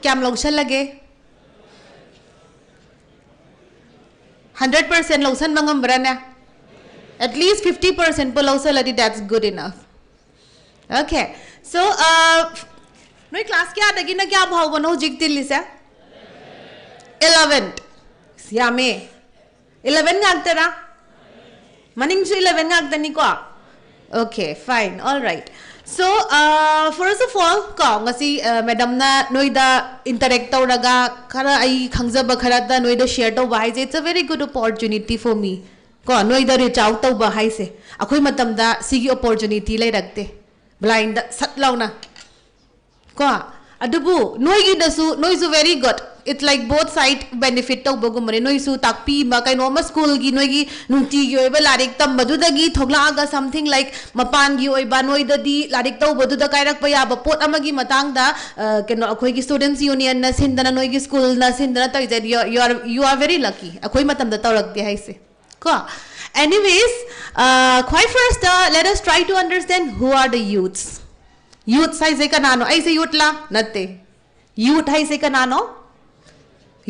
क्या लौसन लगे 100% लौसन मंगम बरना at least 50% po lौसन that's good enough. Okay, so noi class kya dagi na kya bhav bano jikti lisa 11th yame 11 ngagtara maning su 11 ngagtani ko. Okay, fine, all right. So first of all ko ngasi madam na noida interact tawraga khara ai khangjaba khara da noida share to bai it's a very good opportunity for me ko noida reach out to ba hai se akhoi matam da sigi opportunity lai rakte blind sat launa ko adubu noigi dasu noisu very good. It's like both side benefit to bogumare noisu takpi ma kai normal school gi noigi nungti gi oiba larik tam badudagi thoglaga something like mapan gi oiba noida di larik taw baduda kairak pa yaba pot amagi matang da keno akhoi gi students union na sindana noigi school na sindana ta you are very lucky akhoi matam da tawrak de haise ko. Anyways quite first let us try to understand who are the youths. Youth sai se kanano ai se youth la natte youth hai se kanano.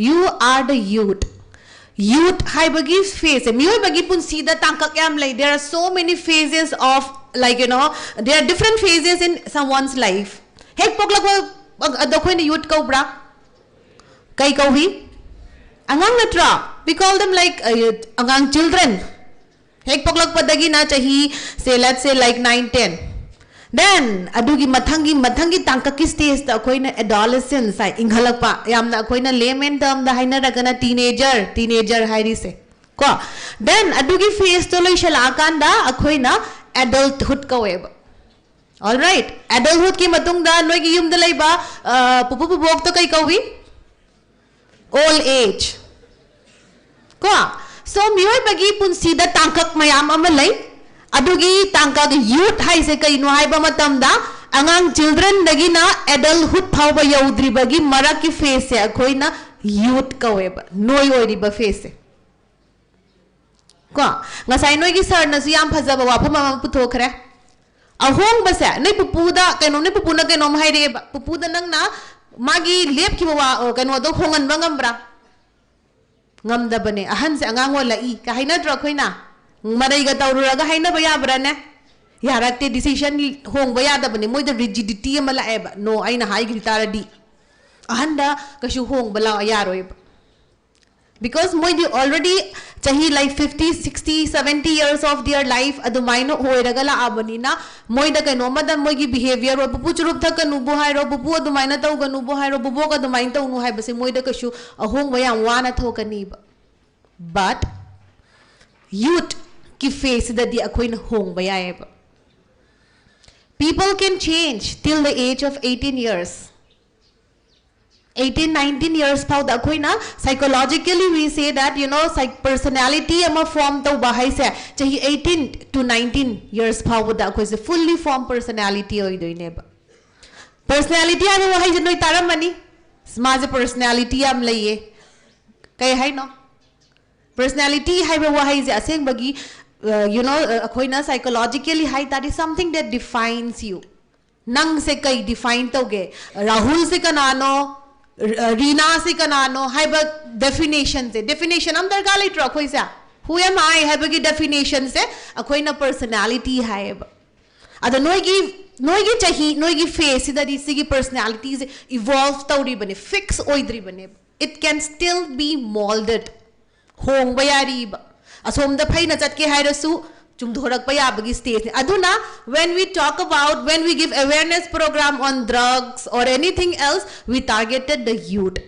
You are the youth. Youth hai bagi phase. Miyo bagi pun sida tangkak yam lai. There are so many phases of like there are different phases in someone's life. Hek poklak adokoi ni youth kau bra. Kai kau hi. Angang natra. We call them like angang children. Hek poklak padagi na chahi say let's say like 9-10. Then adugi mathangi tangkaki stage ta koi na adolescence sai inghalak pa yamna koi na layman term da haina ragana teenager hairi se ko. Then adugi phase to loi shalakan da akoi na adulthood ka web. All right, adulthood ki matung da noi gi yum da lai ba pupu bok to kai kawi old age ko. So miyoy bagi pun sida tangkak mayam amalai adugi tangkag youth hai se kai no hai ba matam da angang children dagi na adulthood phau ba yaudri bagi mara ki face se akhoi na youth ka weba noi oi ri ba face se ko ngasai noi gi sir na su yam phajaba wa phama puthokre ahong ba se nei pupu da kainom nei pupu na kainom hai re ba pupu da nang na magi lep ki wa kaino do khongan ba ngambra ngam da bane ahan se angang wala I ka haina dra khoi na marai ga taururaga haina ba yabra ne yarakte decision hong ba yada bane moi the rigidity amala eba no aina hai gritara di ahanda kashu hong bala yaroi because moi the already chahi like 50 60 70 years of their life adumaino hoiraga la abani na moi da kaino madan moi gi behavior ro pupu churup tha kanu bo hai ro pupu adumaina tau ganu bo hai ro bubo ka adumain tau nu hai base moi da kashu ahong ba yam wana thokani ba. But youth ki face da di akhoi na hong ba yae ba. People can change till the age of 18 years. 18-19 years pau da akhoi na psychologically we say that personality ama form to bahai se chahi 18 to 19 years pau da akhoi se fully formed personality oi doine ba. Personality ama bahai je noi taram mani smaje personality am laiye kai hai no personality hai ba bahai je aseng bagi akhoi na psychologically hai that is something that defines you. Nang se kai define toge Rahul se kanano Rina se kanano hai ba definition se definition am dar galai tro khoi sa who am I hai ba ki definition se akhoi na personality hai ba ada noigi chahi noigi face that is ki personality is evolve tauri bane fix oidri bane it can still be molded hong ba yari ba asom da phai na chat ke hairasu chum thorak pa yabagi stage aduna when we talk about when we give awareness program on drugs or anything else we targeted the youth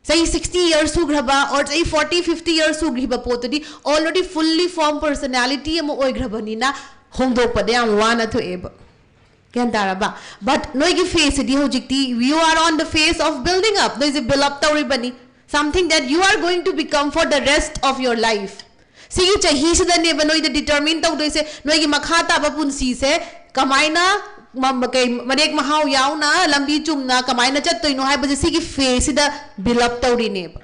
say 60 years su graba or say 40-50 years su griba potodi already fully formed personality am oi grabani na hongdo pade am wana to eba can daraba but noigi face di hojikti you are on the phase of building up there is a build up tauri bani something that you are going to become for the rest of your life. Sigi chahi se dane banoi the determine tau doise noi gi makhata ba punsi se kamaina kai marek mahau yaw na lambi chumna kamaina chat toino hai baje sigi face da build up tau ri ne ba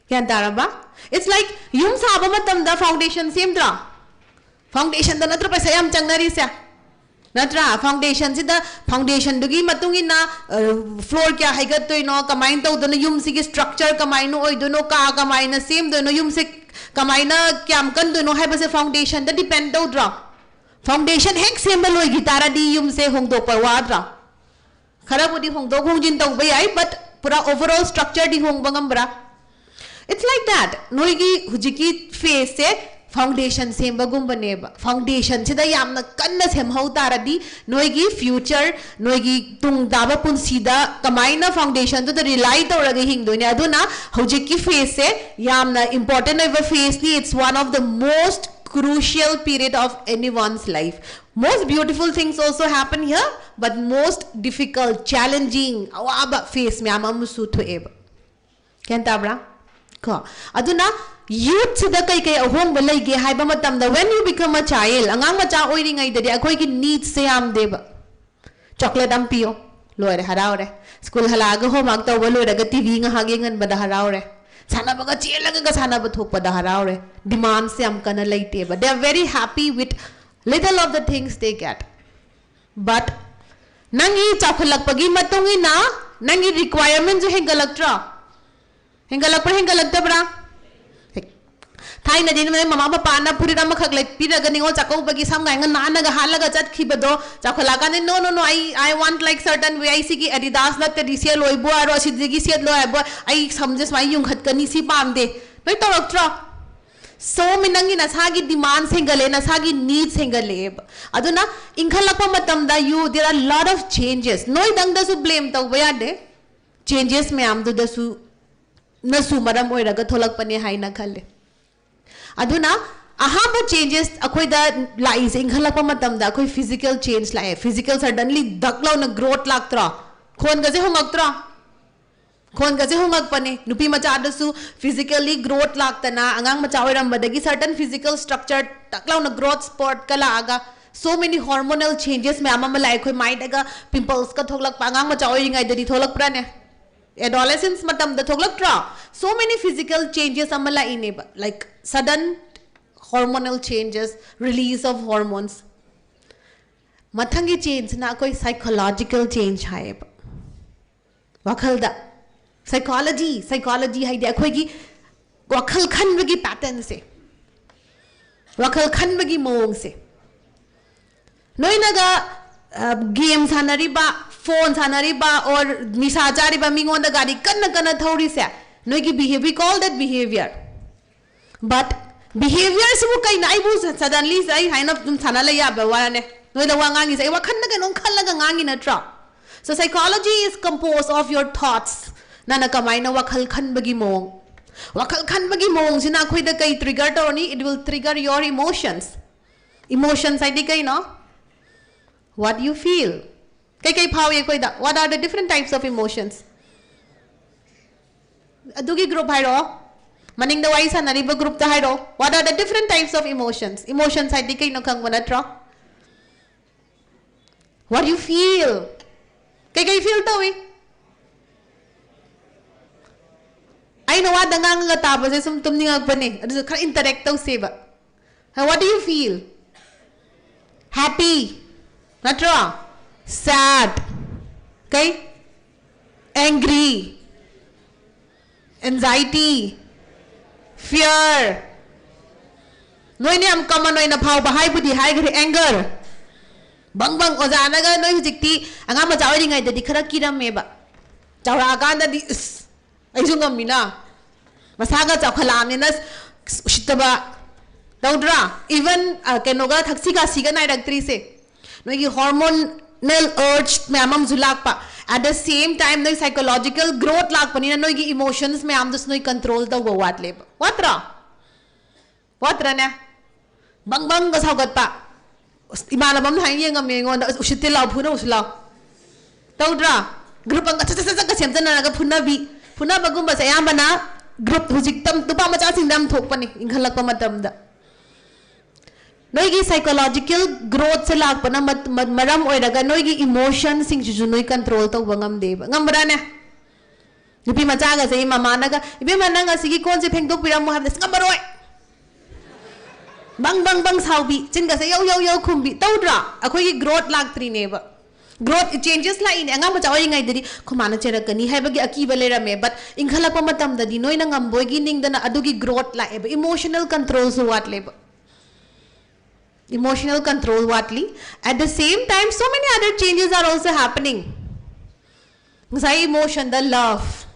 kyan taraba it's like yum saba matam da foundation same dra foundation da natra paisa yam changnari sa Natra foundation sida foundation dugi matungi na floor kya haigat to ino kamay to dono yum sige structure kamay no oy dono ka kamay na same dono yum sig kamay na kyam kan dono hai base foundation da depend to dra foundation hek symbol oy gitara di yum se hong do parwa dra khara bodi hong do hong jin to bayai but pura overall structure di hong bangam bra it's like that noigi hujiki face se foundation same bagum baneba foundation sida yamna kanna sem hau taradi noigi future noigi tung daba punsida kamaina foundation to the rely tawraga hingdone aduna hojiki face se yamna important over face ni it's one of the most crucial period of anyone's life. Most beautiful things also happen here, but most difficult, challenging awaba face me amamusu to eba kentabra ko aduna youth sida kai kai ahong balai ge haiba matamda when you become a child angang macha oiring ai dadi akoi ki needs se am deba chocolate am pio loire haraure school halaga homework to loire ga tv nga hage ngan bada haraure sana baga chelaga ga sana ba thok pada haraure demand se am kana laite ba they are very happy with little of the things they get but nangi chocolate pagi matungi na nangi requirement jo hengalaktra hengalakta bra Thai na din may mama papa na puri na makhaglet pira ganing o chakaw bagi sam ngai na na ga halaga chat khibado chakhala ka no I want like certain way I see ki Adidas la traditional loibo aro sidigi siat lo abo I samjes mai yung khat kani si pam de noi toroktra so minangi na sagi demand singale na sagi needs singale aduna inghalakpa matam da you there are a lot of changes noi dang da su blame taw ya de changes me am da su na su maram oiraga tholak pane hai na khalle aduna ahaba changes akhoi da lies inghalakpa matam da akhoi physical change lai physical suddenly daklau na growth laktra khon gaje hongak pane nupi macha da su physically growth laktana angang macha oiram badagi certain physical structure daklau na growth spot kala aga so many hormonal changes me amama lai khoi mai daga pimples ka thoklak pangang macha oiring ai dadi tholak pra ne adolescence matam da thoklaktra so many physical changes amala ineba like sudden hormonal changes release of hormones mathangi change na koi psychological change hai wakhal da psychology hai de akhoi gi wakhal khanbagi pattern se wakhal khanbagi mong se noinaga game sanariba phone sanariba or nisa chariba mingonda gari kanna thori se noigi behavior we call that behavior but behavior su kai na ibu suddenly sai haina dum thana la ya ba wane noi la wangangi sai wa khanna ga non khalla ga ngangi na tra so psychology is composed of your thoughts nana kamai na wakhal khanbagi mong sina khoi da kai trigger to ni it will trigger your emotions I di kai no what you feel kai phau ye koi da what are the different types of emotions adugi group hai ro maning da wai sanariba group ta hai ro what are the different types of emotions I di kai no khang wana tra what you feel kai feel to we I know what dangang ga ta ba se sum tum ninga pa ne adu khar interact to se ba what do you feel happy natra sad okay angry anxiety fear noi ne am common noi na phau ba hai budi hai gre anger bang oja na ga noi hujikti anga ma chawri ngai da dikhara kiram me ba chawra ga da di ai jungam mina masaga chakhalam ne nas shitaba daudra even kenoga thaksi ka siga nai daktri se noi gi hormonal urge me amam zulakpa at the same time noi psychological growth lak pani na noi gi emotions me am dus noi control da go wat le watra ne bang ga saugat pa imana bam hai yengam me ngon ushite law phuna usla daudra group ang cha ka sem jana ga phuna bagum ba sayam bana group hujik tam tupa macha singdam thok pani inghalak pa matam da noi gi psychological growth se lak pana maram oiraga noi gi emotion sing ju noi control to bangam de ngambra ne nupi macha ga sei mama na ga ibe mananga sigi kon se phengdok piram mo ha des ngambaroi bang bang bang saubi chinga se yo khumbi tawdra akhoi growth laktri neba growth changes la in anga macha oi ngai diri khumana cherakani haibagi akiba lerame but inghala pa matam da di noi na ngamboi gi ning dana adugi growth la eba emotional control so what leba emotional control whatly at the same time so many other changes are also happening ngai emotion the love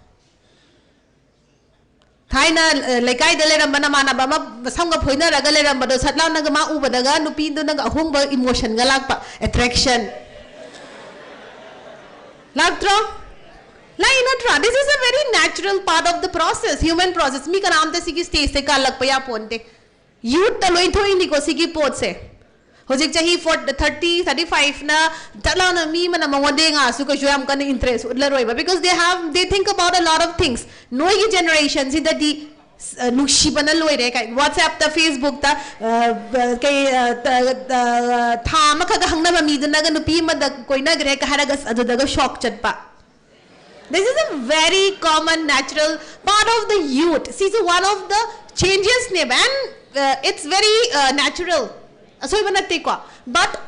Thaina lekai dele rambana mana bama samga phoina ragale rambado satlaw naga ma ubadaga nupi do naga ahungba emotion galakpa attraction lagtro lainatra this is a very natural part of the process human process mi kanam te sigi stage se kalak pa ya ponte youth ta loi thoi ni ko sigi pot se hojik chahi 30 35 na tala na mi mana mawade nga su ko joam kan interest Aroiba because they think about a lot of things noi generation si that the nushi bana loi re kai WhatsApp ta Facebook ta kai tha ma kha hangna ma mi dana ga nupi ma da koina gre ka haraga adaga shock chat pa this is a very common natural part of the youth see so one of the changes ne and it's very natural so but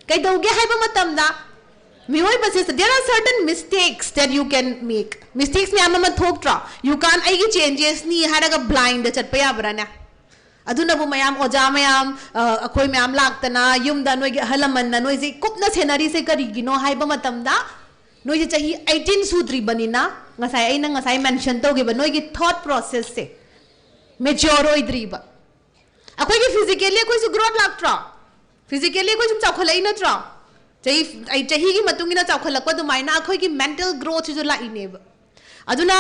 there are certain mistakes that you can make mistakes you can't changes ni haraga blind aduna bu mayam oja mayam akhoi mayam laktana yum da noi halaman na noi se kupna scenery se karigino haiba matamda noi je chahi 18 sudri banina ngasai ai na ngasai mention toge ba noi gi thought process se mature oidri ba akhoi gi physically koi su growth laktra physically koi sum chawkhalai na tra chahi gi matungina chawkhalakpa du maina akhoi gi mental growth ju la ineba aduna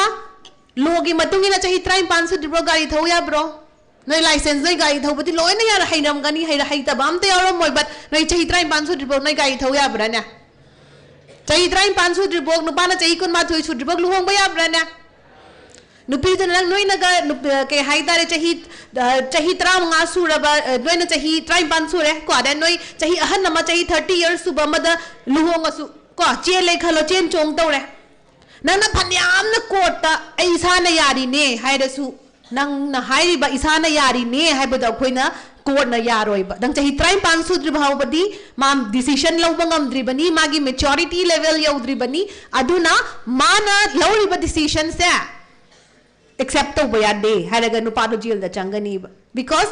logi matungina chahi 35 dibro gari thau ya bro noi license noi gari thau bati loi na yar hairam gani haira haita bam te yarom moi but noi chahi 35 dibro noi gari thau ya bra na chahi 35 dibro no bana chahi kun ma thui dibro lu hong ba ya bra na nupi jana noi na ga ke haidare chahi 35 suraba noi na chahi 35 sure ko ada noi chahi ahan nama chahi 30 years suba mada luhong asu ko che le khalo chen chong tawre nang na phanyam na kota ai isa na yari ne hairasu nang na hairi ba isa na yari ne haibada khoina court na yaroi ba dang chahi 35 sudri bhaubadi mam decision lawba ngamdri bani magi maturity level yaudri bani aduna mana lawri ba decision se except to bayade haraga nupado jail da changani because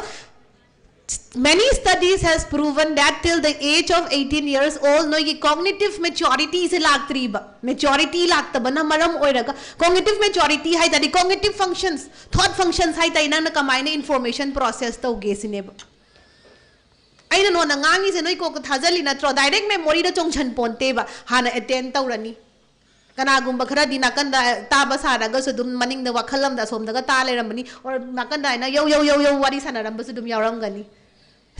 many studies has proven that till the age of 18 years old no ye cognitive maturity is lagtri ba maturity lagta bana maram oiraga cognitive maturity hai tadi cognitive functions thought functions hai taina na kamaina information process to gesine ba aina no na ngangi se noi ko thajali na tro direct memory da chongchan ponte ba hana attend tawrani kanagumba khara di nakanda taba saraga su dum maning da wakhalam da som daga ta leramani or nakanda na yo wari sanaram ba su dum yaram gani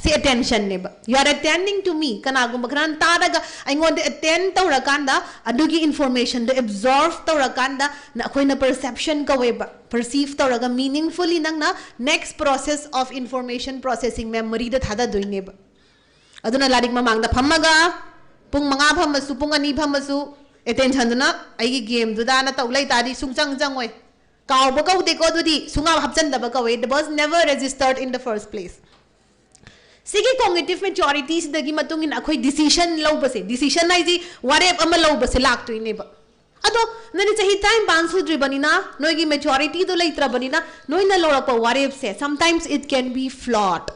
see attention ne ba you are attending to me kanagumba khara ta daga I want to attend tawrakanda adugi information to absorb tawrakanda na khoina perception ka we ba perceive tawraga meaningfully nang na next process of information processing memory da thada doine ba aduna larik mamang da phammaga pung manga phamasu pung ani phamasu attention na ai game du da na tawlai tadi sungchang changoi kaw ba kaw de ko du di sunga hapchan da ba kaw it was never registered in the first place sigi cognitive maturity sidagi matung in akhoi decision law ba se decision ai ji warep ama law ba se lak tu ne ba ado nani chahi time ban su dri banina noi gi maturity do leitra banina noi na law pa warep se sometimes it can be flawed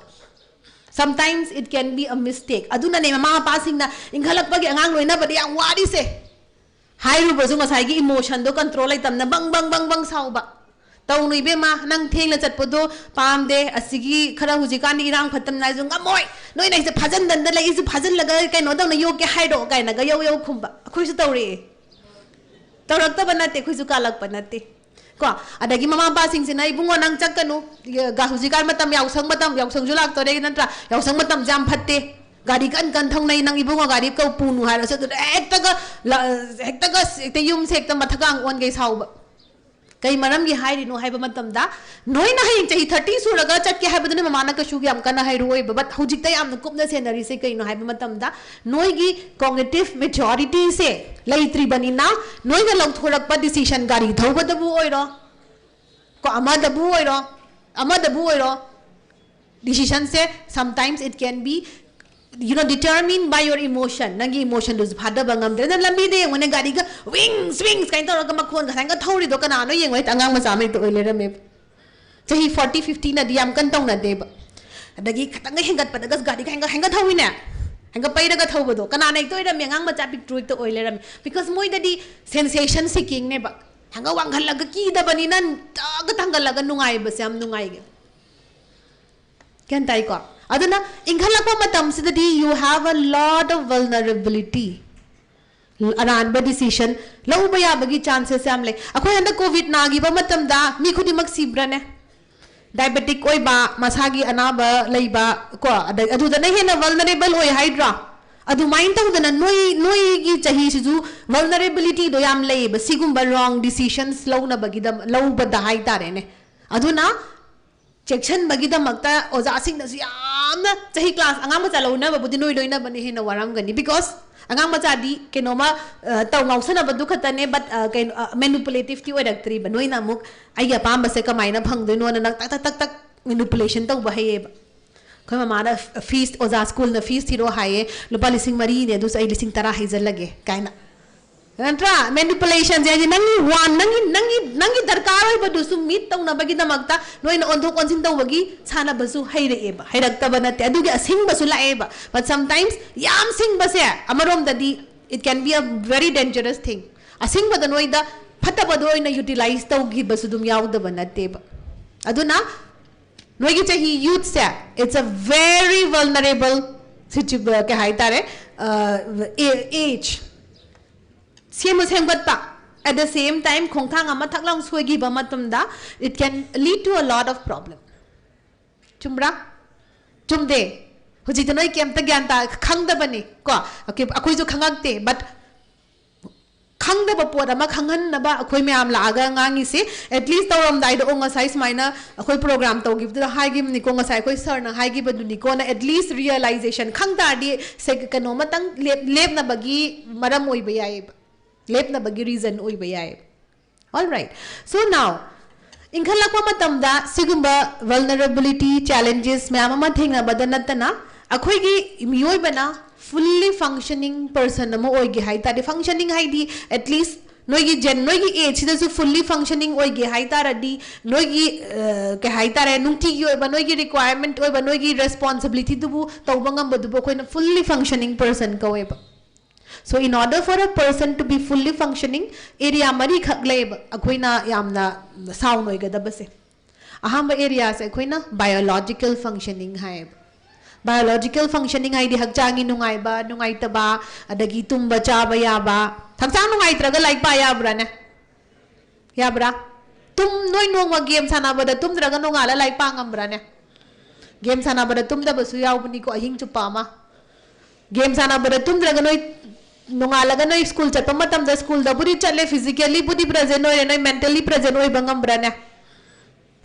sometimes it can be a mistake aduna ne mama passing na inghalak pa gi angang noi na ba yang wari se hairu basu ngasai gi emotion do control ai tamna bang sau ba taw nui be ma nang theng la chat podo pam de asigi khara huji kan ni rang phatam nai jung amoi noi nai se phajan dan da lai su phajan laga kai no daw na yo ke haido kai na ga yo khum ba khoi su tawre tawrak ta banate khoi su kalak banate ko adagi mama pa sing sinai bungo nang chakkanu ga huji kan matam yaw sang julak to de nantra yaw sang matam jam phatte gari kan thong nai nang ibungo gari ko punu ha sa ekta yum sekta mathagang on gai sau ba kai maram gi hairi no haiba matam da noi na hai chahi 30 suraga chat ke haiba dune mamana ka shu gi am kana hai roi ba but hujik tai am kupna scenery se kai no haiba matam da noi gi cognitive maturity se laitri banina noi na long thorak pa decision gari thau ba da bu oiro ko ama da bu oiro decision se sometimes it can be determined by your emotion. Nangi emotion dus phada bangam de na lambi de ngone gari ga swings kain tor ga makhon ga sang ga thori do kana no yengoi tangang ma samai to le me chahi 40 50 na diam kan tong na de ba adagi khatang hengat pa dagas gari ga henga thoi na henga pai daga thau do kana nei to ida me ngang ma cha pik truik to oile ram because moi da di sensation seeking ne ba hanga wanghal laga ki da bani nan ga thangal laga nungai ba sam nungai ge kan tai ko aduna inghalakpa matam sidadi you have a lot of vulnerability aran ba decision lau ba ya bagi chances sam le akhoi handa covid na gi ba matam da mi khudi mak sibra ne diabetic oi ba masagi anaba leiba ko adu da nei na vulnerable oi hydra adu mind ta da noi gi chahi siju vulnerability do yam lei ba sigum ba wrong decisions lau na bagi da lau ba da hai tare ne aduna section bagi da makta oja sing da yam na chahi class angam ma chalo na ba budi noi loina bani he na waram gani because angam ma cha di kenoma taw ngausana ba du khata ne but manipulative ti oidaktri ba noi na muk ai ya pam ba se kamai na phang do no na tak manipulation taw ba he ba khoi ma na fees oja school na fees thiro haye lupa lising mari ne du sai lising tara haizal lage kaina Rantra manipulation jadi nangi darkar oi badu su meet tau na bagi da magta noi na onthok onsin tau bagi chana basu haire eba hairakta banate adu gi asing basu la eba but sometimes yam sing base amarom dadi it can be a very dangerous thing asing bada noi da phata badu oi na utilize tau gi basu dum yaw da banate ba aduna noi gi chahi youth se it's a very vulnerable situation ke haitare age at the same time khongthang ama thaklang suigi ba matumda it can lead to a lot of problem chumra chumde huji tanoi kem ta gyan ta khangda bani ko akoi jo khangakte but khangda ba pod ama khangan na ba akoi myam la aga ngangi se at least tawram dai do nga size maina akoi program to give the high gim ni ko nga sai koi sir na high gi ba du ni ko na at least realization khangda di se kano matang lep na bagi maram oi ba yai lep na bagi reason oi ba yai all right so now inghalakpa matamda sigumba vulnerability challenges myam ma thengna badanatana akhoi gi miyoi bana fully functioning person amo oi gi hai ta functioning hai di at least noi gi age da su fully functioning oi gi hai ta radi noi gi ke hai ta re nungti gi oi ba noi gi requirement oi ba noi gi responsibility du tawbangam ba du ko na fully functioning person ko oi ba so in order for a person to be fully functioning area mari khak leb akoina yamna sound oi ga da base ahamba area se akoina biological functioning hai biological functioning hai di hakchangi nungai ta ba adagi tumba cha ba ya ba hakchang nungai traga like ba ya bra ne ya bra tum noi nongwa game sana ba da tum draga nongala like pa ngam bra ne game sana ba da tum da basu yaw bani ko ahing chu pa ma game sana ba da tum draga noi nongalaga noi school chat pamatam da school da buri chale physically budi present oi noi mentally present oi bangam brana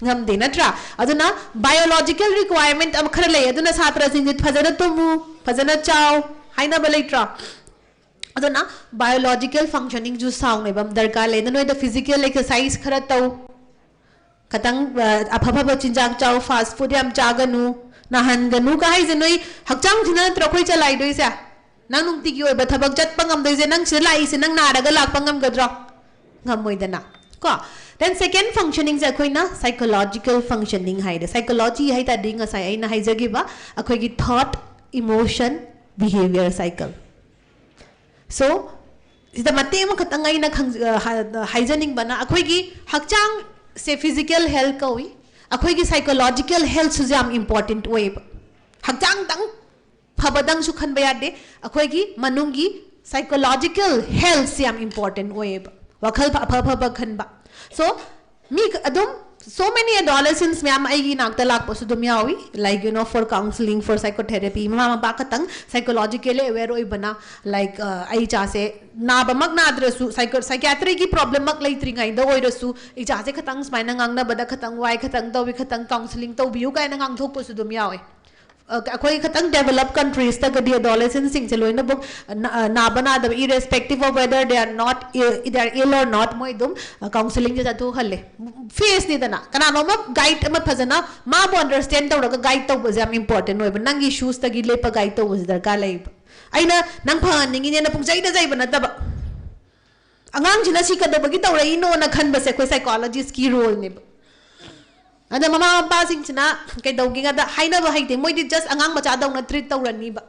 ngam de natra aduna biological requirement am khara lay aduna satra sing phajana tumu phajana chaw haina balaitra aduna biological functioning ju sound ne bam darkar le noi da physical exercise khara tau katang apha chinjak chaw fast food yam chaganu nahan ganu ka hai je noi hakchang thina trokoi chalai doi sa nang nung tigi oi ba thabak chat pangam doi je nang silai se nang naraga lak pangam gadro ngam moi dana ko then second functioning je khoi na psychological functioning hai de psychology hai ta ding sai ai na hai jagi ba akhoi gi thought emotion behavior cycle so ida mate ma khatangai na hygienic bana akhoi gi hakchang se physical health koi akhoi gi psychological health su jam important way hakchang tang phabadang su khan bayade akhoi gi manungi psychological health siam important way wakhal pha khan ba so mi adum so many adolescents myam ai gi nak talak posu dum yawi like for counseling for psychotherapy mama ba katang psychologically aware oi bana like ai cha se na ba mak na adresu psychiatry gi problem mak lai tri ngai da oi rasu i cha se khatang smaina ngang na bada khatang wai khatang tawi khatang counseling to biu kai na ngang thok posu dum yawi Akhoi khatang developed countries ta gadi adolescents sing loina book na bana da irrespective of whether they are not they are ill or not moidum counseling je tu khalle face ni dana kana no ma guide ma phajana ma bo understand ta ga guide ta was am important no nang issues ta gi lepa guide ta was darkar lai aina nang phan ningi ne na pung jai da jai bana ta ba angang jina si ka da bagi ta rai no na khan ba se koi psychologist ki role ne ada mama pa sing china kai dogi ga da haina ba haite moi di just angang bacha dong na treat tawrani ba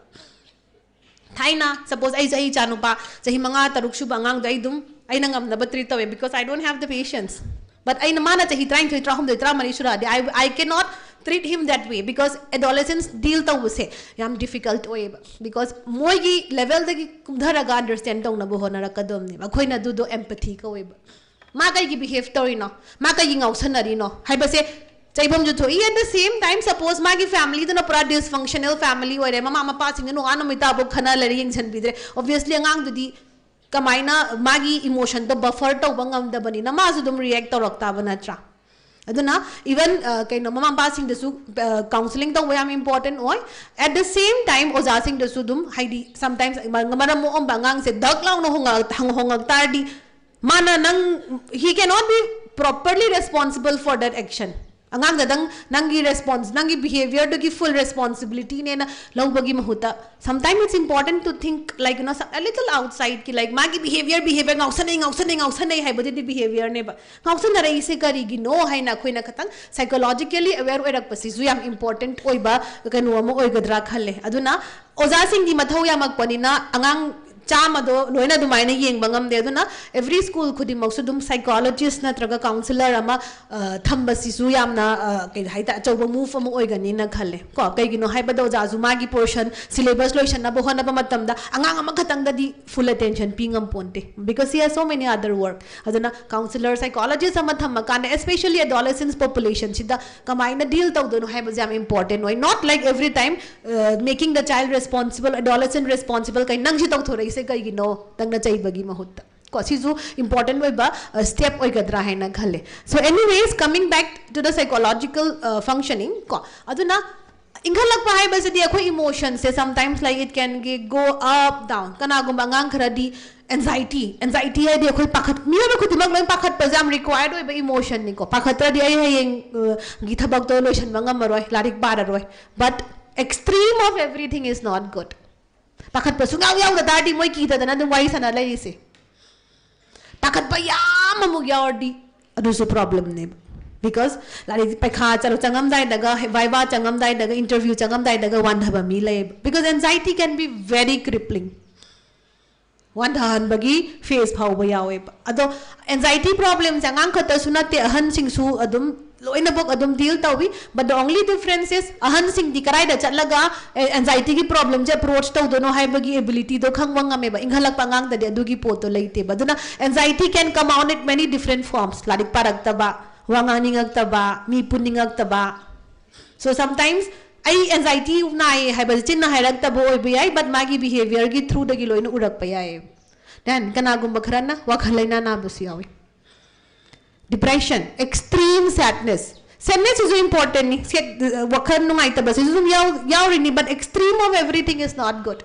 thaina suppose ai jai chanu pa jahi manga taruk shu bangang dai dum ai na ngam na ba treat tawe because I don't have the patience but ai na mana jahi trying to try hum de tra mari shura I cannot treat him that way because adolescents deal to se yam difficult way because moi gi level de gi kumdhara ga understand tong na bo hona ra kadom ni ba khoina du do empathy ka way ba ma kai gi behave tori no ma kai gi ngau sanari no hai ba se Chaibam ju thoi at the same time suppose magi family to na pura dysfunctional family ore mama pa sing no anu mita bo khana lari ing chan bidre obviously angang du di kamaina magi emotion to buffer to bangam da bani na ma su dum react to rakta bana tra aduna even kai no mama pa sing su counseling to way am important oi at the same time oza sing su dum haidi sometimes ngamara mo om bangang se dak lang no hongak tar di mana nang he cannot be properly responsible for that action angang dadang nangi response nangi behavior to give full responsibility ne na lawbagi mahuta sometimes it's important to think like you know a little outside ki like magi behavior ngausanai hai bodi behavior ne ba ngausan rai se kari gi no hai na khoina khatang psychologically aware oirak pasi zu yam important oiba kanu mo oigadra khalle aduna oza sing gi mathau yamak panina angang chama do loina du maina yeng bangam de duna every school khudi maksu dum psychologist na traga counselor ama thamba sisu yamna kai haita choba move am oigani na khalle ko kai gino haiba do ja zuma gi portion syllabus loisan na bo hona ba matam da angang ama khatang da di full attention pingam ponte because he has so many other work aduna counselor psychologist ama thamma kan especially adolescents population sida kamaina deal taw do haiba jam important why not like every time making the child responsible adolescent responsible kai nang ji taw thorai se kai gino tangna chai bagi mahutta ko sizu important way ba step oi gadra hai na khale so anyways coming back to the psychological functioning ko aduna inghalak pa hai ba se dia khoi emotion se sometimes like it can go up down kana gum bangang kharadi anxiety hai dia khoi pakhat mi ba khutimak loi pakhat pa jam required oi ba emotion ni ko pakhat dia ai heng gi thabak to loisan bangam maroi larik bara roi but extreme of everything is not good pakhat pa sungaw yaw da dadi moi kita da na dum wai sana lai se pakhat pa yam mu yaw di adu so problem ne because lari pakha chalo changam dai daga viva changam dai daga interview changam dai daga wan dhaba mi lai because anxiety can be very crippling wan dhahan bagi face phau ba yaw ado anxiety problem changang khata sunate ahan sing su adum loina bok adum deal tawi but the only difference is ahan sing di karai da chatlaga anxiety ki problem je approach taw dono hai bagi ability do khangwanga me ba inghalak pangang da de adugi poto leite ba duna anxiety can come out in many different forms ladik parak ta ba wangangingak ta ba mi puningak ta ba so sometimes ai anxiety nai hai ba chin na hai rak ta bo oi bi ai but magi behavior gi through da gi loina urak pa yai then kana gum bakhrana wakhalaina na busiawi depression extreme sadness is important ni wakhan nung aita bas is yaw rini but extreme of everything is not good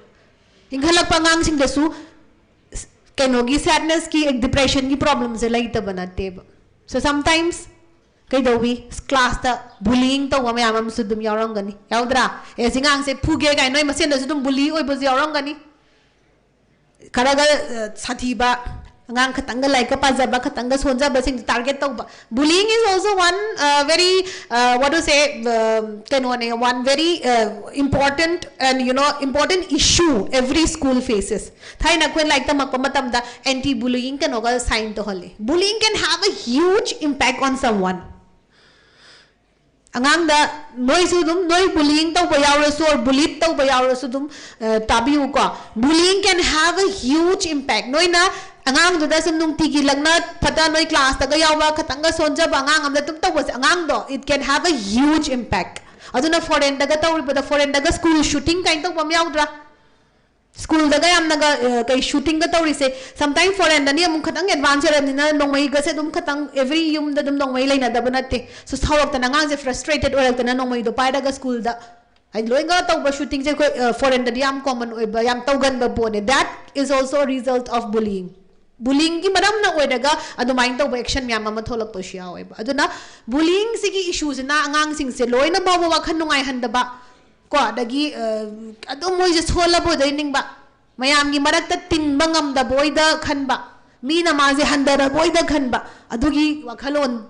inghalak pangang sing desu kenogi sadness ki depression ki problem se laita banate so sometimes kai dowi class ta bullying to wame amam sudum yawrang gani yawdra e singang se phuge kai noi masen da sudum bully oi bos yawrang gani karaga sathiba angang khatanga like pa jaba khatanga sonja basing target to bullying is also one very what to say one very important and important issue every school faces thaina kwen like ta matam da anti bullying kan oga sign to hole bullying can have a huge impact on someone angang da noi su dum noi bullying to ba yaw so or bullied to ba yaw so dum tabiu ko bullying can have a huge impact noi na angang do da sum nung tigi lagna phata noi class ta ga yaw ba khatanga sonja ba angang am da tum to was angang do it can have a huge impact aduna foreign daga to ba foreign daga school shooting kind to bam yaw dra school daga yam naga kai shooting ga to se sometime foreign da ni am khatang advance ra ni na nong mai ga se dum khatang every yum da dum nong mai laina da banate so thawak ta angang je frustrated or ta na nong mai do pai daga school da loinga tawba shooting je koi foreign da yam common oiba yam tawgan ba pone. That is also a result of bullying. Bullying ki maram na oidaga adumain tawba action myam ama tholak to siya oiba. Aduna bullying sigi issues na angang sing se loina ba wakhan nungai handa ba ko dagi adum moi je thola bo daining ba mayam gi marakta tin bangam da boida khan ba mi na ma je handara boida khan ba adugi wakhalon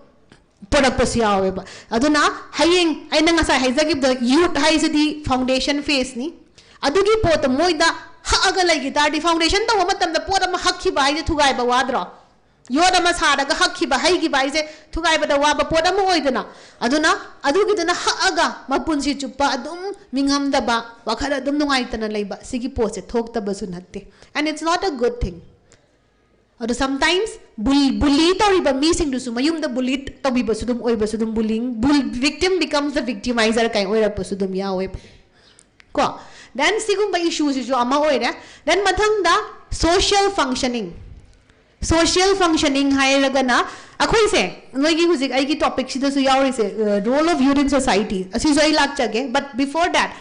product pasiya ba. Aduna haying ay nang asay hayzagib the youth hay sa di foundation phase ni adugi po to moida ha agalay gitar di foundation to matam da po da mahakhi ba ay thugay ba wadra yoda masada ga hakhi ba hay gi ba ay thugay ba da wa ba po da mo oidana aduna adugi dana ha aga mapunsi chupa adum mingam da ba wakhala dum nungay tanan lay ba sige po se thok ta ba sunhatte, and it's not a good thing. Or sometimes bully toriba missing to sumayum the bullied to be basudum oy basudum bullying victim becomes the victimizer kai oy basudum ya oy ko. Then sigum ba issues jo ama oy ra. Then mathang da social functioning hay ragana akhoi se noi gi huzik ai gi topic sida su yaw se role of youth in society asi so ai lak chage. But before that,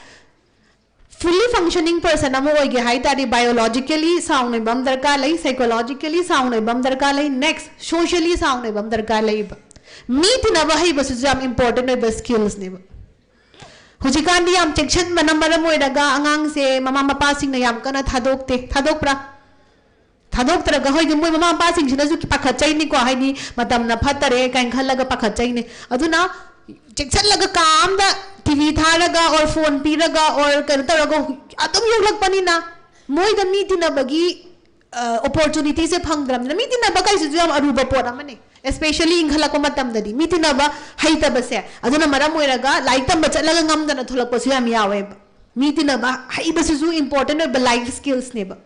fully functioning person amo oige hai tari biologically sound ai bam darkar lai, psychologically sound ai bam darkar lai, next socially sound ai bam darkar lai. Meet na ba hai bas jam important ai bas skills ne ba hujikan di am section manamara moi daga angang se mama mapa sing na yam kana thadok pra thadok tra ga hoi moi mama mapa sing sina ju pakhachai ni ko hai ni matam na phatare kain khalaga pakhachai ne aduna section laga kam da TV tharaga or phone piraga or kartaraga atum yoglak panina moi da meeting na bagi opportunity se phangdram na meeting na bakai se jam aruba pora mane especially inghala ko matam dadi meeting na ba haita base aduna maram moiraga like tam bachalaga ngam dana tholak ko siam yawe meeting na ba hai base ju important ba life skills ne ba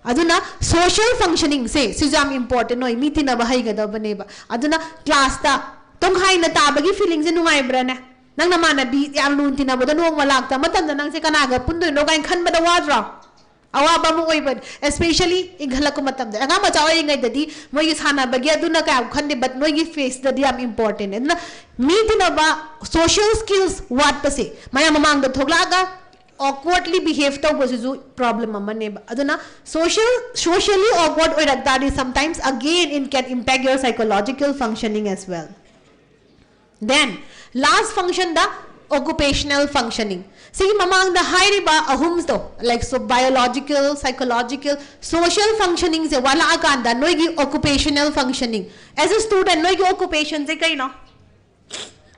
aduna social functioning se sujam important noi meeting na ba hai ga da bane ba aduna class ta tong hai na ta bagi feelings e nungai brana nang namana bi yam lun tina boda nong malak ta matam da nang se kanaga pundoy no kain khan bada wadra awa ba mo oibad especially inghala ko matam da nga ma chawai ngai dadi moi gi sana bagi aduna ka khan de but noi gi face da am important and meet na ba social skills what to say maya mamang da thoglaga awkwardly behave to was a problem amane ba aduna socially awkward or that is sometimes again it can impact your psychological functioning as well. Then last function the occupational functioning. See mamang the high riba ahums do like so biological, psychological, social functioning se wala akanda noigi occupational functioning. As a student noigi occupation se kai no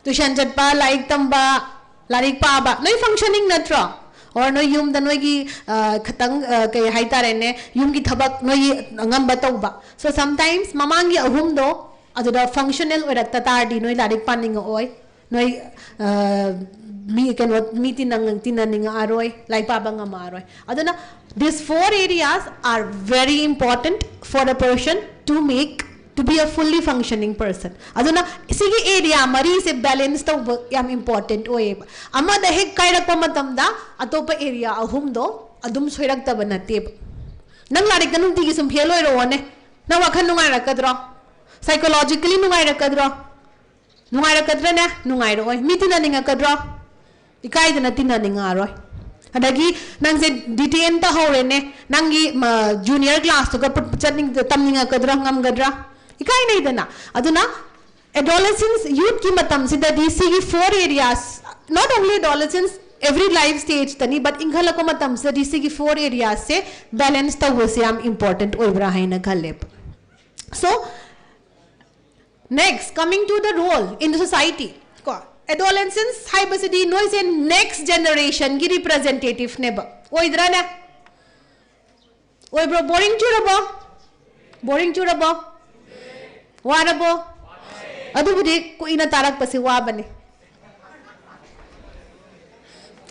tushan chat pa like tamba larik pa ba noi functioning natra or no yum the noigi khatang kai haita rene yum gi thabak noi ngam ba tawba. So sometimes mamang gi ahum do aduda functional or tatar noi larik paning oi noi mi can what meeting nang tinaning aroi like pabang amaroy aduna these four areas are very important for a person to be a fully functioning person. Aduna sige area mari se balance to yam important oy ama da hek kairak pa matam da atopa area ahum do adum soirak ta banate nang larik ganung tigi sum pheloi ro ne na wakhan nungai rakadro psychologically nungai rakadro nungai rakadra ne nungai ro mitina ninga kadro ikai dana tina ninga ro adagi nang se detain ta hore ne nangi junior class to ka chatning tamninga kadra ngam gadra ikai nei dana aduna adolescence youth ki matam sida di sigi four areas not only adolescence every life stage tani but inghala ko matam sida di sigi four areas se balance ta ho se am important oibra haina khalep. So next coming to the role in the society adolescence high basidi noise and next generation ki representative neba oidra na oi bro boring churabo warabo adu budi ko ina tarak pasi wa bane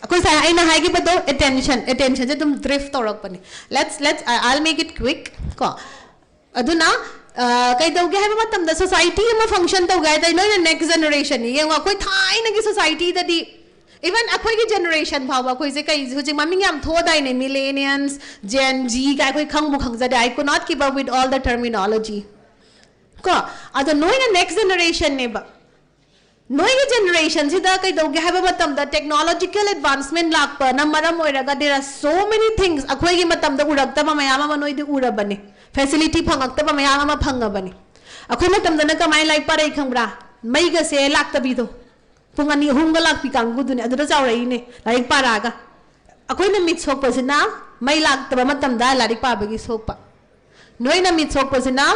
akoi sa aina hai gi bado attention je tum drift torak bane let's I'll make it quick ko aduna kai dau ge hai matam da society ma function tau ga dai no next generation ye wa koi thai na gi society da di even akhoi gi generation bhawa koi se kai hujing maming am tho dai ne millennials gen z kai koi khang mu khang za dai I could not keep up with all the terminology ko ado no in the next generation ne ba Noy generation sida kai doge haiba matam da technological advancement lakpa na maram oiraga there are so many things akhoi gi matam da urakta ba mayama ma noi de urabani facility phangakta ba mayama ma phangabani akhoi matam da na kamai lai parai khangbra mai ga se lakta bi do pungani hunga lak pi kanggu du ne adu da chawrai ne lai paraga akhoi na mit sok pasina mai lakta ba matam da larik pa ba gi sok pa noi na mit sok pasina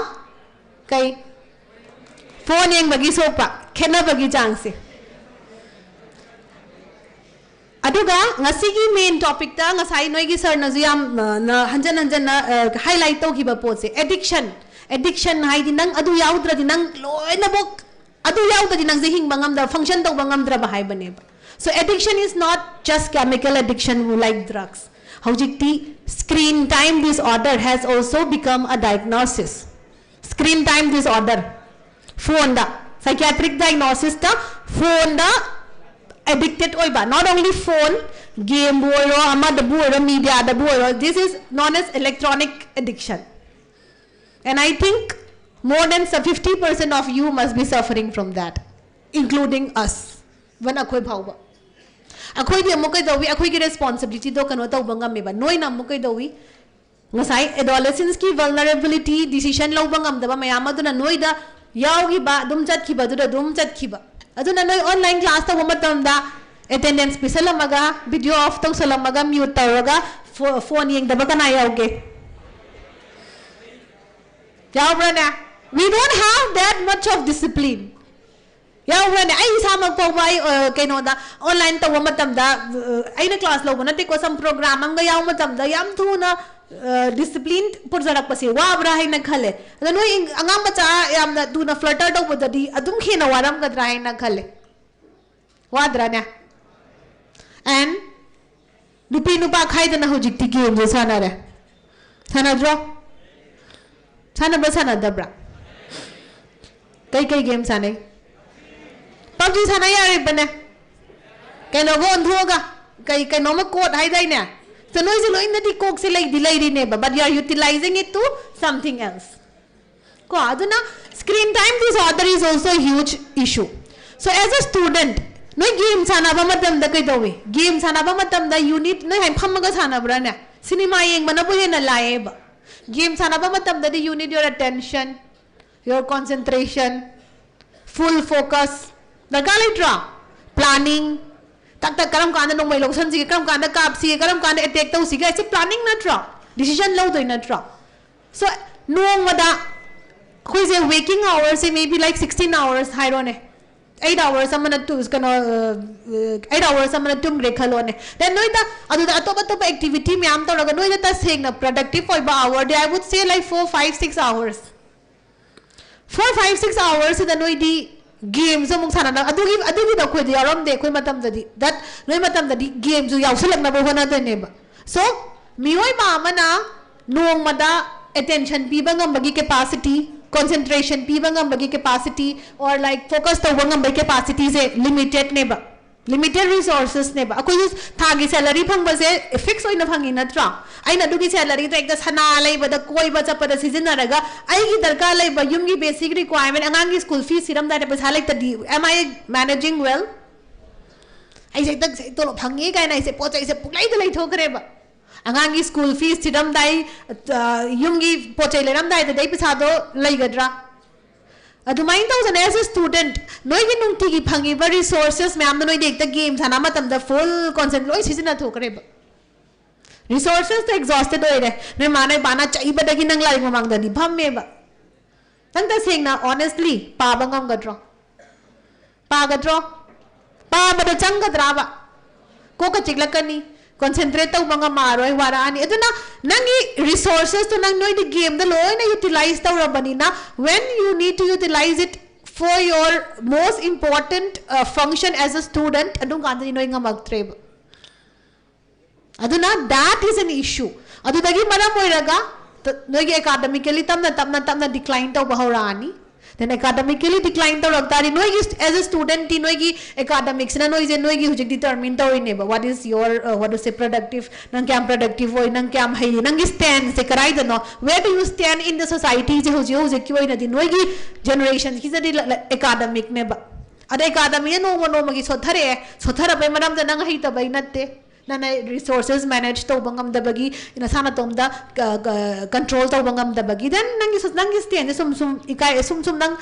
kai phone yang bagi sok pa kena bagi jangse. Aduga ngasigi main topic ta ngasai noi gi sir na ziam na hanjan na highlight to ki ba pose addiction hai di nang adu yaudra di nang loi na bok adu yaudra di nang zihing bangam da function to bangam dra ba hai bane ba. So addiction is not just chemical addiction like drugs. Haujikti screen time disorder has also become a diagnosis. Screen time disorder phone da psychiatric diagnosis ta phone da addicted oiba not only phone game boiro ama da boiro media da boiro this is known as electronic addiction and I think more than 50% of you must be suffering from that including us when akhoi phauba akhoi di amukai dawi akhoi gi responsibility do kano tawba ngam meba noi na amukai dawi ngasai adolescents ki vulnerability decision lawba ngam da ba mayama do na noi da Yaugi ba dum chat kiba du dum chat kiba aduna noi online class ta matam da attendance pisalamaga video off to salamaga mute tawraga phone yeng da ba kana yauge yawrana we don't have that much of discipline yawrana ai samak po ba kaino da online ta matam da ai na class lo na te ko sam program am ga yaw matam da yam thuna disciplined purzarak pase wabra hai na khale adano angam bacha yamna duna flutter do bodadi adum khena waram gadra hai na khale wadra na and dupi nupa khai dana hojikti game je sana re sana dro sana ba sana dabra kai game sana PUBG sana yare bane kai no go andhoga kai no ma code hai dai ne so no is in the coke se like delay neighbor but you are utilizing it to something else ko aduna screen time disorder is also a huge issue so as a student no game sana ba matam da kai dawi game sana ba matam da you need no han phamaga sana bra ne cinema yeng mana bu hena lae ba game sana ba matam da you need your attention your concentration full focus da galitra planning tak karam kanda nong mai loksan si karam kanda kap si karam kanda attack to si guys planning na tra decision lo doi na tra so nong mada khoi je waking hours maybe like 16 hours hairone 8 hours amana tu kana 8 hours amana tum rekhalone then noi da adu da to activity me am to laga noi da seng na productive for hour I would say like 4 5 6 hours 4 5 6 hours da noi di games among sana na adugi da khoi yaram de khoi matam da di that noi matam da di games yaw selak na bo na de ne ba so mioi ma mana nong mada attention pi bangam bagi capacity concentration pi bangam bagi capacity or like focus to bangam bagi capacity se limited ne ba limited resources ne ba akoi thagi salary phang ba se fix oina phangi na tra aina dugi salary to ekda sana lai ba da koi ba chapa da season na raga ai gi darka lai ba yum gi basic requirement angang gi school fees siram da pa salai ta di am I managing well ai se tak to lo phangi kai nai se po chai se puklai da lai thokre ba angang gi school fees siram dai yum gi po chai leram dai da dai pisa do lai gadra Adumain thousand as a student, no even tiki pangi resources, ma'am, no take the games and amatam the full concentration is in a tokrib. Resources exhausted oide, no mana bana chaiba the ginang like among the nipam meba. Then the saying now honestly, pabangam gadro. Pagadro, Paba the changa drava, Coca chiglakani. Concentrate to mga maroy warani ito na nangi resources to nang noy the game the loy na utilize ta rabanina when you need to utilize it for your most important function as a student adung kanti noy nga magtreb aduna that is an issue adu dagi mara moiraga noy academically tamna decline ta bahorani then academically decline to ragtari no as a student no academics na no is no hujik determine to ne what is your what to say productive nang kyam productive hoy nang kyam hai nang stand se karai da no where do you stand in the society je hujik ki hoy na di no generation ki academic ne ba Ada academy no magi sothara bay madam the nang hita bay natte. Nana resources manage to bangam the bagi in a sanatom the control to bangam the bagi. Then nangis tian sum ikai sum nang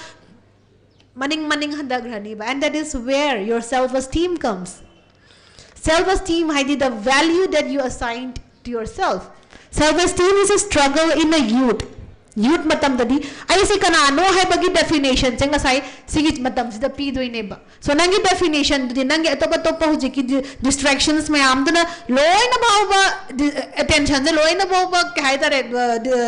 maning handagrani ba. And that is where your self-esteem comes. Self-esteem haidi the value that you assigned to yourself. Self-esteem is a struggle in a youth. Youth matam dadi ay si kana no hai bagi definition senga sai sigit matam sida pi doi neba so nangi definition di nangi atopa hujiki distractions me amdana loi na bauba attention se loi na bauba kai tare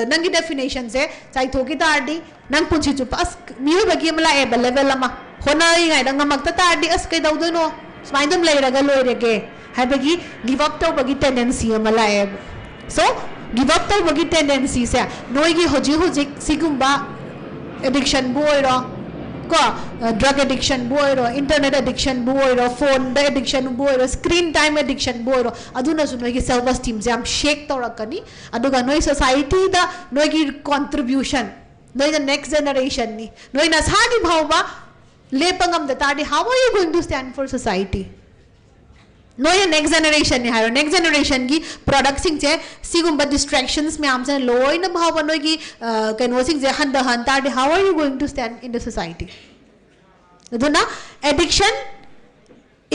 nangi definition se sai thoki tardi nang punchi chu pas mi bagi mala e level ama hona ngai dang makta tardi as kai dau no smai dum lei raga loi rege hai bagi give up to bagi tendency mala e so give up to bagi tendency se noigi hoji sigumba addiction boiro ko drug addiction boiro internet addiction boiro phone addiction boiro screen time addiction boiro aduna su noigi self esteem se am shake torakani aduga noi society da noigi contribution noi the next generation ni noi na sagi bhawba lepangam da tadi how are you going to stand for society no ye next generation ni haro next generation ki product sing che sigumba distractions me amse loi na bhawa no ki kano sing je handa hanta how are you going to stand in the society aduna addiction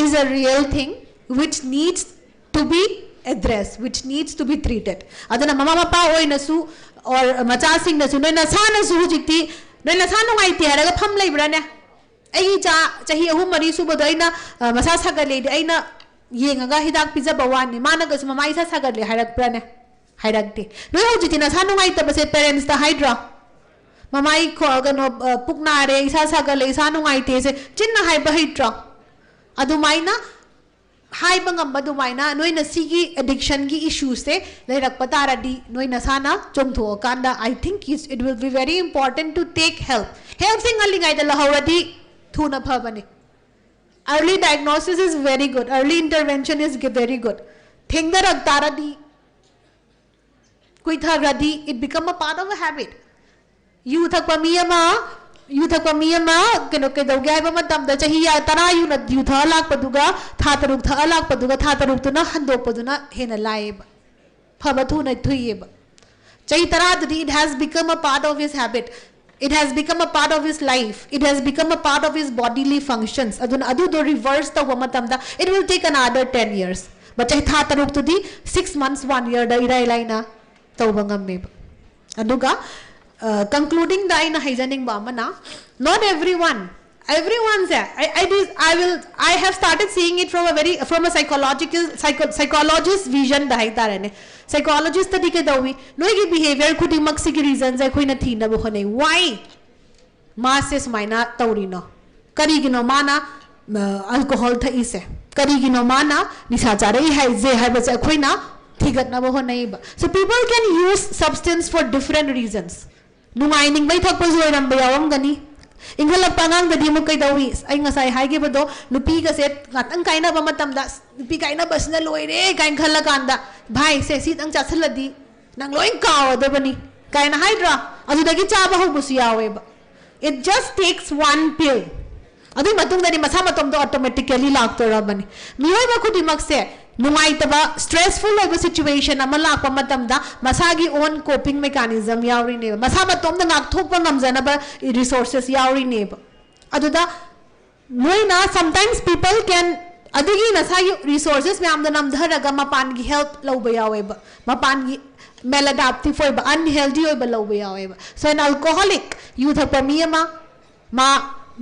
is a real thing which needs to be addressed which needs to be treated aduna mama papa oi na su or macha sing na su no na sa na su jikti no na sa no ngai ti haraga pham leibra ne ai cha chahi ahum mari su bodo aina masa saga le aina yengaga hidak pizza bawani mana ga suma mai sa sagadle hairak prane hairak de no hojiti na sanu ngai tabase parents da hydra mamai ko ga no pukna re isa sagale sanu ngai te se chinna hai ba hydra adu maina hai bangam badu maina noina sigi addiction gi issues se leirak patara di noina sana chomtho kanda I think it will be very important to take help sing alingai da lahawadi thuna phabani. Early diagnosis is very good. Early intervention is very good. Think that agtaradi, kuithagradi, it become a part of a habit. Youth akpamiyama, keno ke dogya ba matam da chahiya tara yu na youth alak paduga, thataruk tha alak paduga, thataruk tu na handok paduna hena laib. Phabatu na thuyeb. Chahi tara dadi it has become a part of his habit. It has become a part of his life. It has become a part of his bodily functions. Adu do reverse the wamatamda. It will take another 10 years. But I thought to di 6 months, 1 year da irai na tawbangam me. Aduga concluding the ina hygienic bamana. Not everyone. Everyone's there. I have started seeing it from a psychologist's vision. Psychologist tadi ke dawi no ki behavior khudi maksi ki reasons ai khoina thina bo khone why masses maina taurino karigino mana alcohol tha ise karigino mana nisa chare hai je hai ba khoina thigat na bo khone ba so people can use substance for different reasons nungaining bai thak pa joiram ba yawam gani inghalak pangang dadi mo kay dawi ay ngasay haige ba do nupi ka set ngatang kaina ba matamda nupi kaina bas na loire kain khalakanda bhai se sit ang chasaladi nang loing kaw da bani kaina hydra adu dagi chaba ho busiyawe ba it just takes one pill adu matung dani masa matom do automatically laktora bani miyoy ba khudi makse nungai taba stressful over situation amala pa matamda masagi own coping mechanism yauri ne masaba tomda ngak thokpa ngamjana ba resources yauri ne aduda noina sometimes people can adugi nasagi resources me amda nam dharaga mapan gi help loba yawe ba mapan gi maladaptive oi ba unhealthy oi ba loba yawe ba so an alcoholic youth apamiyama ma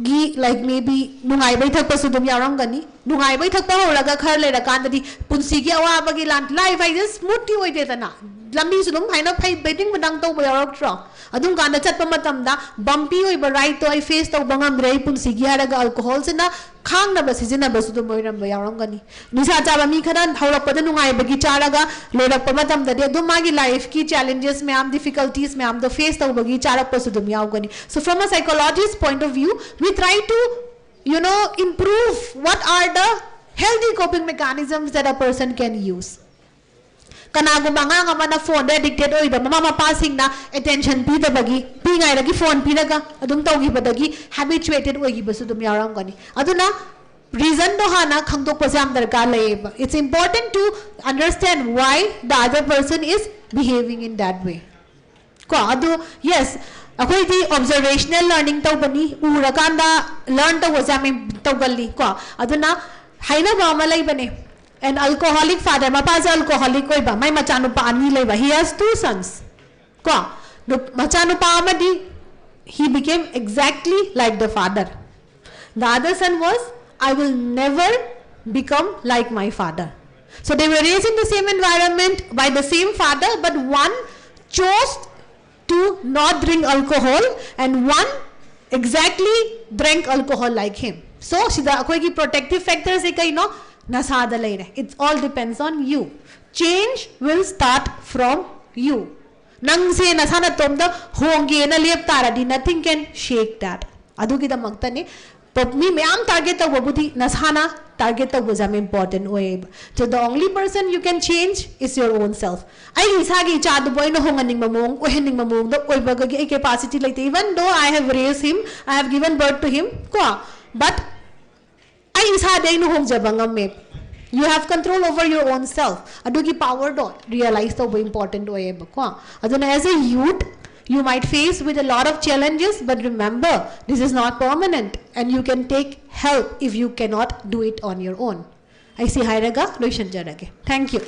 gi like maybe nungai bai thak pasu dum yaram gani nungai bai thak pa horaga khar le rakan di punsi gi awa ba gi lan life I just smoothly oi de na lambi su dum haina phai beting badang to ba yarak tro adum kan da chat pa matam da bumpy oi ba right to I face to bangam rei punsi gi haraga alcohol se na khang na ba sijina ba su dum oi ram ba yaram gani nisa cha ba mi khadan horak pa da nungai ba gi charaga le rak pa matam da de adum ma gi life ki challenges me am difficulties me am the face to ba gi charak pa su dum yaw gani so from a psychologist point of view we try to improve what are the healthy coping mechanisms that a person can use kanagumba nga nga man na phone addicted oiba mama mapasing na attention pidabagi pingai lagi phone pinaga adum tawgibadagi habituated oigibasu dum yaram gani aduna reason do hana khangdok pasam darkar layeba. It's important to understand why the other person is behaving in that way. Ko adu yes akhoi di observational learning tawbani urakanda learn to wasami tawgalli ko aduna haina ba malai bane. An alcoholic father, mapa's alcoholic oiba, my machanu pa ani leba. He has 2 sons. Ko, machanu pa amadi, he became exactly like the father. The other son was, I will never become like my father. So they were raised in the same environment by the same father, but one chose to not drink alcohol and one exactly drank alcohol like him. So, sida koi ki protective factors e kai no. It all depends on you. Change will start from you. Nang se nasana tomda honge na lep taradi, nothing can shake that. Adu kita magtani. But me am target of wabudi nasana target of was important way. So the only person you can change is your own self. I isagi chadu boy no honganing mamong ohening mamong the oibagagi capacity like even though I have raised him, I have given birth to him, but you have control over your own self. Adugi power do realize the important way. As a youth, you might face with a lot of challenges, but remember, this is not permanent and you can take help if you cannot do it on your own. I see Hairaga, Loishan Jarage. Thank you.